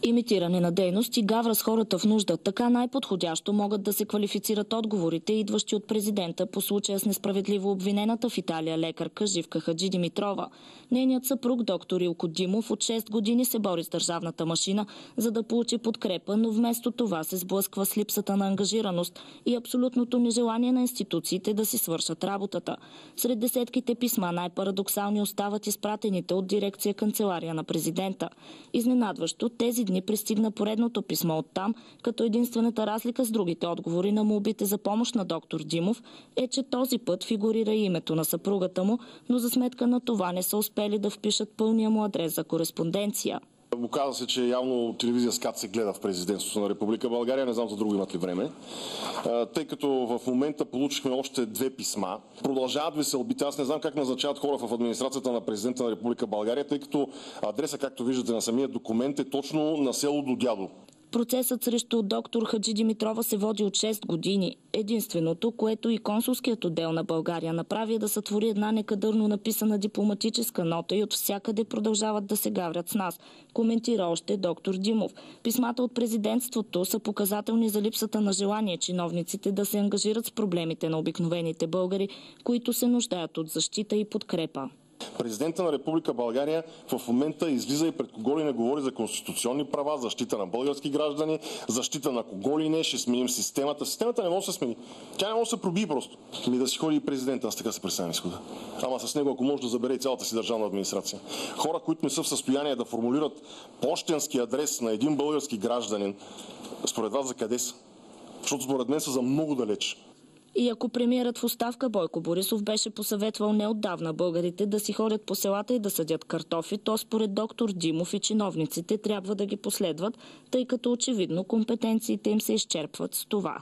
Имитиране на дейност и гавра с хората в нужда. Така най-подходящо могат да се квалифицират отговорите, идващи от президента по случая с несправедливо обвинената в Италия лекарка Живка Хаджидимитрова. Нейният съпруг доктор Илко Димов от 6 години се бори с държавната машина, за да получи подкрепа, но вместо това се сблъсква с липсата на ангажираност и абсолютното нежелание на институциите да си свършат работата. Сред десетките писма най-парадоксални остават изпратените от дирекция канцелария на президента. Изненадващо, тези дни пристигна поредното писмо оттам, като единствената разлика с другите отговори на молбите за помощ на доктор Димов е, че този път фигурира и името на съпругата му, но за сметка на това не са успели да впишат пълния му адрес за кореспонденция. Оказва се, че явно телевизия СКАТ се гледа в президентството на Република България. Не знам за друго имат ли време. Тъй като в момента получихме още 2 писма. Продължават веселбите. Аз не знам как назначават хора в администрацията на президента на Република България, тъй като адреса, както виждате на самия документ, е точно на село до дядо. Процесът срещу доктор Хаджидимитрова се води от 6 години. Единственото, което и консулският отдел на България направи, е да сътвори една некадърно написана дипломатическа нота и от всякъде продължават да се гаврят с нас, коментира още доктор Димов. Писмата от президентството са показателни за липсата на желание чиновниците да се ангажират с проблемите на обикновените българи, които се нуждаят от защита и подкрепа. Президента на Република България в момента излиза и пред кого ли не говори за конституционни права, защита на български граждани, защита на кого ли не, ще сменим системата. Системата не може да се смени. Тя не може да се пробие просто. Да си ходи и президента, аз така се представям изхода. Ама с него, ако може да забере и цялата си държавна администрация. Хора, които не са в състояние да формулират пощенски адрес на един български гражданин, според вас за къде са? Защото според мен са за много далеч. И ако премиерът в оставка Бойко Борисов беше посъветвал неотдавна българите да си ходят по селата и да съдят картофи, то според доктор Димов и чиновниците трябва да ги последват, тъй като очевидно компетенциите им се изчерпват с това.